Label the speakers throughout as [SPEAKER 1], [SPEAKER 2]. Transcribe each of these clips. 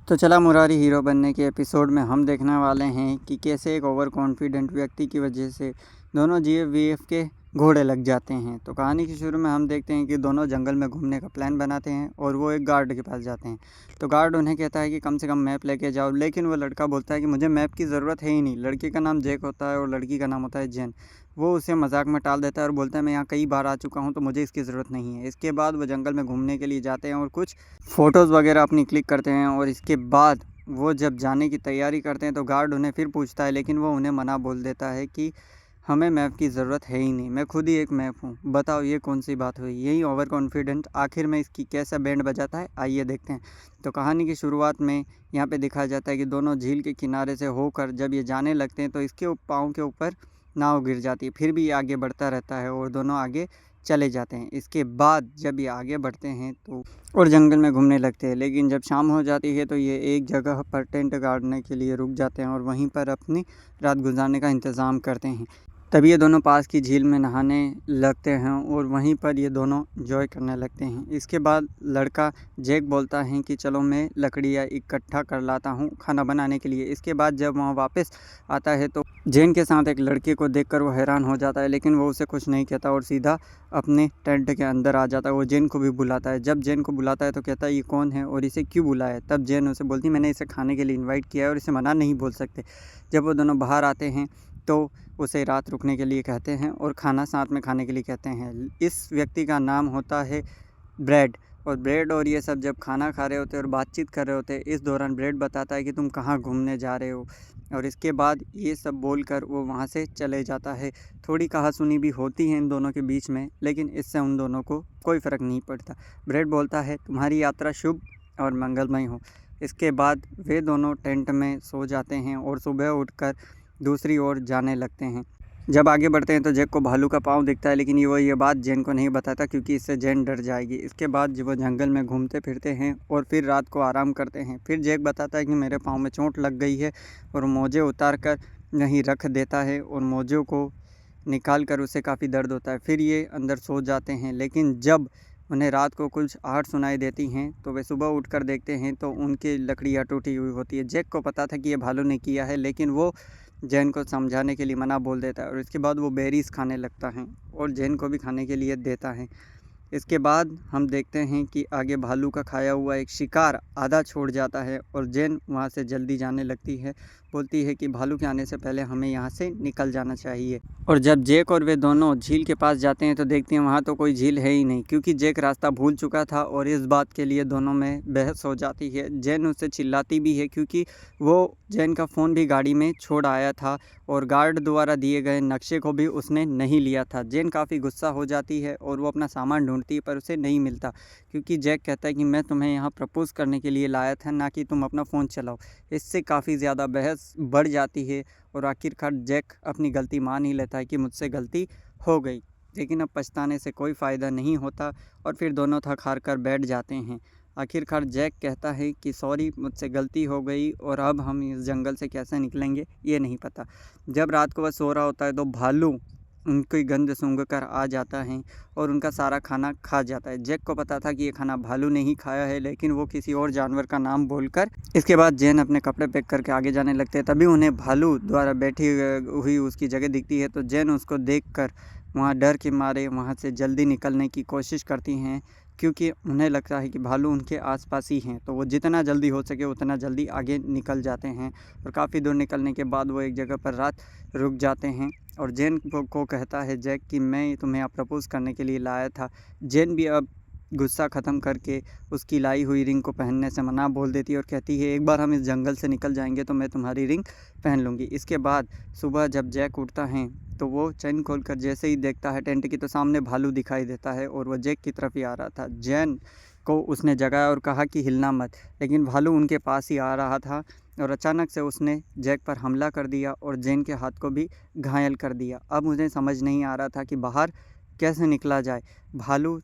[SPEAKER 1] तो चला मुरारी हीरो बनने के एपिसोड में हम देखने वाले हैं कि कैसे एक ओवर कॉन्फिडेंट व्यक्ति की वजह से दोनों जीएवीएफ के घोड़े लग जाते हैं। तो कहानी के शुरू में हम देखते हैं कि दोनों जंगल में घूमने का प्लान बनाते हैं और वो एक गार्ड के पास जाते हैं। तो गार्ड उन्हें कहता है कि कम से कम मैप लेके जाओ, लेकिन वो लड़का बोलता है कि मुझे मैप की ज़रूरत है ही नहीं। लड़के का नाम जैक होता है और लड़की का नाम होता है जेन। वो उसे मजाक में टाल देता है और बोलता है मैं यहाँ कई बार आ चुका हूँ, तो मुझे इसकी ज़रूरत नहीं है। इसके बाद वो जंगल में घूमने के लिए जाते हैं और कुछ फ़ोटोज़ वगैरह अपनी क्लिक करते हैं और इसके बाद वो जब जाने की तैयारी करते हैं तो गार्ड उन्हें फिर पूछता है, लेकिन वो उन्हें मना बोल देता है कि हमें मैप की ज़रूरत है ही नहीं, मैं खुद ही एक मैप हूँ। बताओ ये कौन सी बात हुई। यही ओवर कॉन्फिडेंट आखिर में इसकी कैसा बैंड बजाता है, आइए देखते हैं। तो कहानी की शुरुआत में यहाँ पे दिखाया जाता है कि दोनों झील के किनारे से होकर जब ये जाने लगते हैं तो इसके पाँव के ऊपर नाव गिर जाती है। फिर भी ये आगे बढ़ता रहता है और दोनों आगे चले जाते हैं। इसके बाद जब ये आगे बढ़ते हैं तो और जंगल में घूमने लगते हैं, लेकिन जब शाम हो जाती है तो ये एक जगह पर टेंट गाड़ने के लिए रुक जाते हैं और वहीं पर अपनी रात गुजारने का इंतज़ाम करते हैं। तभी ये दोनों पास की झील में नहाने लगते हैं और वहीं पर ये दोनों एंजॉय करने लगते हैं। इसके बाद लड़का जैक बोलता है कि चलो मैं लकड़ियाँ इकट्ठा कर लाता हूँ खाना बनाने के लिए। इसके बाद जब वहाँ वापस आता है तो जेन के साथ एक लड़के को देखकर वो हैरान हो जाता है, लेकिन वो उसे कुछ नहीं कहता और सीधा अपने टेंट के अंदर आ जाता है। वो जेन को भी बुलाता है। जब जेन को बुलाता है तो कहता है ये कौन है और इसे क्यों बुलाया है। तब जेन उसे बोलती मैंने इसे खाने के लिए इन्वाइट किया है और इसे मना नहीं बोल सकते। जब वो दोनों बाहर आते हैं तो उसे रात रुकने के लिए कहते हैं और खाना साथ में खाने के लिए कहते हैं। इस व्यक्ति का नाम होता है ब्रेड। और ब्रेड और ये सब जब खाना खा रहे होते हैं और बातचीत कर रहे होते हैं, इस दौरान ब्रेड बताता है कि तुम कहाँ घूमने जा रहे हो, और इसके बाद ये सब बोलकर वो वहाँ से चले जाता है। थोड़ी कहासुनी भी होती है इन दोनों के बीच में, लेकिन इससे उन दोनों को कोई फ़र्क नहीं पड़ता। ब्रेड बोलता है तुम्हारी यात्रा शुभ और मंगलमय हो। इसके बाद वे दोनों टेंट में सो जाते हैं और सुबह उठकर दूसरी ओर जाने लगते हैं। जब आगे बढ़ते हैं तो जैक को भालू का पाँव दिखता है, लेकिन ये बात जेन को नहीं बताता क्योंकि इससे जेन डर जाएगी। इसके बाद जब वो जंगल में घूमते फिरते हैं और फिर रात को आराम करते हैं, फिर जैक बताता है कि मेरे पाँव में चोट लग गई है और मोजे उतार कर यहीं रख देता है और मोजों को निकाल कर उसे काफ़ी दर्द होता है। फिर ये अंदर सो जाते हैं, लेकिन जब उन्हें रात को कुछ आहट सुनाई देती हैं तो वे सुबह उठकर देखते हैं तो उनकी लकड़ियाँ टूटी हुई होती है। जैक को पता था कि ये भालू ने किया है, लेकिन वो जैन को समझाने के लिए मना बोल देता है और इसके बाद वो बेरीज खाने लगता है और जैन को भी खाने के लिए देता है। इसके बाद हम देखते हैं कि आगे भालू का खाया हुआ एक शिकार आधा छोड़ जाता है और जैन वहाँ से जल्दी जाने लगती है। बोलती है कि भालू के आने से पहले हमें यहाँ से निकल जाना चाहिए। और जब जैक और वे दोनों झील के पास जाते हैं तो देखते हैं वहाँ तो कोई झील है ही नहीं, क्योंकि जैक रास्ता भूल चुका था और इस बात के लिए दोनों में बहस हो जाती है। जैन उससे चिल्लाती भी है क्योंकि वो जैन का फ़ोन भी गाड़ी में छोड़ आया था और गार्ड द्वारा दिए गए नक्शे को भी उसने नहीं लिया था। जैन काफ़ी गुस्सा हो जाती है और वो अपना सामान ढूंढती है पर उसे नहीं मिलता, क्योंकि जैक कहता है कि मैं तुम्हें यहाँ प्रपोज़ करने के लिए लाया था, ना कि तुम अपना फ़ोन चलाओ। इससे काफ़ी ज़्यादा बहस बढ़ जाती है और आखिरकार जैक अपनी गलती मान ही लेता है कि मुझसे गलती हो गई, लेकिन अब पछताने से कोई फ़ायदा नहीं होता और फिर दोनों थक हार कर बैठ जाते हैं। आखिरकार जैक कहता है कि सॉरी मुझसे गलती हो गई और अब हम इस जंगल से कैसे निकलेंगे ये नहीं पता। जब रात को वह सो रहा होता है तो भालू उनकी गंध सूंघ कर आ जाता है और उनका सारा खाना खा जाता है। जैक को पता था कि ये खाना भालू ने ही खाया है, लेकिन वो किसी और जानवर का नाम बोलकर इसके बाद जैन अपने कपड़े पैक करके आगे जाने लगते हैं। तभी उन्हें भालू द्वारा बैठी हुई उसकी जगह दिखती है, तो जैन उसको देखकर वहाँ डर के मारे वहाँ से जल्दी निकलने की कोशिश करती हैं, क्योंकि उन्हें लगता है कि भालू उनके आसपास ही हैं। तो वो जितना जल्दी हो सके उतना जल्दी आगे निकल जाते हैं और काफ़ी दूर निकलने के बाद वो एक जगह पर रात रुक जाते हैं और जैन को कहता है जैक कि मैं तुम्हें यहाँ प्रपोज़ करने के लिए लाया था। जैन भी अब गुस्सा ख़त्म करके उसकी लाई हुई रिंग को पहनने से मना बोल देती है और कहती है एक बार हम इस जंगल से निकल जाएंगे तो मैं तुम्हारी रिंग पहन लूँगी। इसके बाद सुबह जब जैक उठता है तो वो चैन खोलकर जैसे ही देखता है टेंट की, तो सामने भालू दिखाई देता है और वो जैक की तरफ ही आ रहा था। जैन को उसने जगाया और कहा कि हिलना मत, लेकिन भालू उनके पास ही आ रहा था और अचानक से उसने जैक पर हमला कर दिया और जैन के हाथ को भी घायल कर दिया। अब मुझे समझ नहीं आ रहा था कि बाहर कैसे निकला जाए। भालू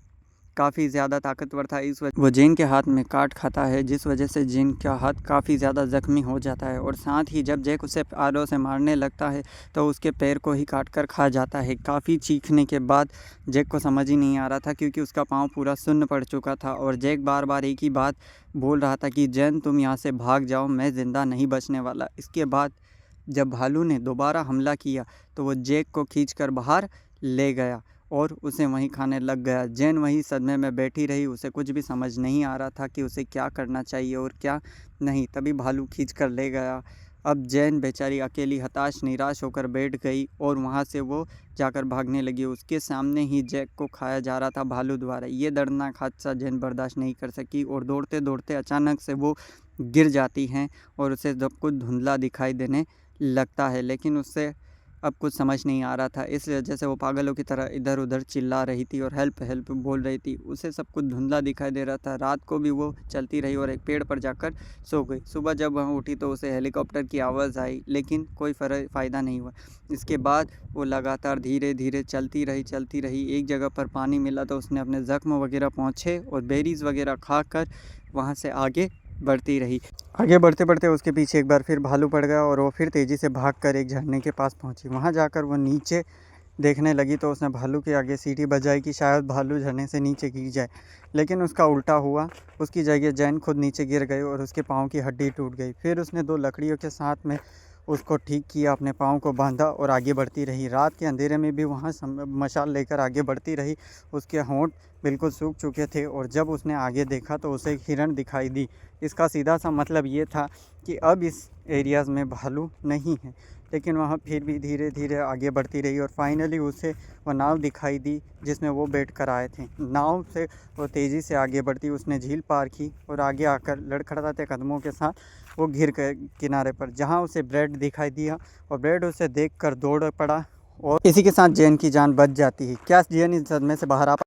[SPEAKER 1] काफ़ी ज़्यादा ताकतवर था, इस वजह वो जेन के हाथ में काट खाता है, जिस वजह से जेन का हाथ काफ़ी ज़्यादा ज़ख्मी हो जाता है। और साथ ही जब जैक उसे आरों से मारने लगता है तो उसके पैर को ही काट कर खा जाता है। काफ़ी चीखने के बाद जैक को समझ ही नहीं आ रहा था, क्योंकि उसका पाँव पूरा सुन्न पड़ चुका था और जैक बार बार एक ही बात बोल रहा था कि जेन तुम यहाँ से भाग जाओ, मैं ज़िंदा नहीं बचने वाला। इसके बाद जब भालू ने दोबारा हमला किया तो वो जैक को खींचकर बाहर ले गया और उसे वहीं खाने लग गया। जेन वहीं सदमे में बैठी रही, उसे कुछ भी समझ नहीं आ रहा था कि उसे क्या करना चाहिए और क्या नहीं। तभी भालू खींच कर ले गया। अब जेन बेचारी अकेली हताश निराश होकर बैठ गई और वहाँ से वो जाकर भागने लगी। उसके सामने ही जैक को खाया जा रहा था भालू द्वारा। ये दर्दनाक हादसा जेन बर्दाश्त नहीं कर सकी और दौड़ते दौड़ते अचानक से वो गिर जाती हैं और उसे सब कुछ धुंधला दिखाई देने लगता है, लेकिन उससे अब कुछ समझ नहीं आ रहा था। इस वजह से वो पागलों की तरह इधर उधर चिल्ला रही थी और हेल्प हेल्प बोल रही थी। उसे सब कुछ धुंधला दिखाई दे रहा था। रात को भी वो चलती रही और एक पेड़ पर जाकर सो गई। सुबह जब वह उठी तो उसे हेलीकॉप्टर की आवाज़ आई, लेकिन कोई फ़ायदा नहीं हुआ। इसके बाद वो लगातार धीरे धीरे चलती रही। एक जगह पर पानी मिला तो उसने अपने ज़ख्म वगैरह पोंछे और बेरीज़ वगैरह खाकर वहाँ से आगे बढ़ती रही। आगे बढ़ते बढ़ते उसके पीछे एक बार फिर भालू पड़ गया और वो फिर तेज़ी से भागकर एक झरने के पास पहुंची। वहां जाकर वो नीचे देखने लगी तो उसने भालू के आगे सीटी बजाई कि शायद भालू झरने से नीचे गिर जाए, लेकिन उसका उल्टा हुआ। उसकी जगह जैन खुद नीचे गिर गई और उसके पाँव की हड्डी टूट गई। फिर उसने 2 लकड़ियों के साथ में उसको ठीक किया, अपने पाँव को बांधा और आगे बढ़ती रही। रात के अंधेरे में भी वहाँ मशाल लेकर आगे बढ़ती रही। उसके होंठ बिल्कुल सूख चुके थे और जब उसने आगे देखा तो उसे एक हिरण दिखाई दी। इसका सीधा सा मतलब ये था कि अब इस एरियाज़ में भालू नहीं है, लेकिन वहाँ फिर भी धीरे धीरे आगे बढ़ती रही और फाइनली उसे वो नाव दिखाई दी जिसमें वो बैठ कर आए थे। नाव से वो तेज़ी से आगे बढ़ती, उसने झील पार की और आगे आकर लड़खड़ाते कदमों के साथ वो घिर कर किनारे पर, जहाँ उसे ब्रेड दिखाई दिया और ब्रेड उसे देखकर दौड़ पड़ा और इसी के साथ जेन की जान बच जाती है। क्या जेन इस सदमे से बाहर आ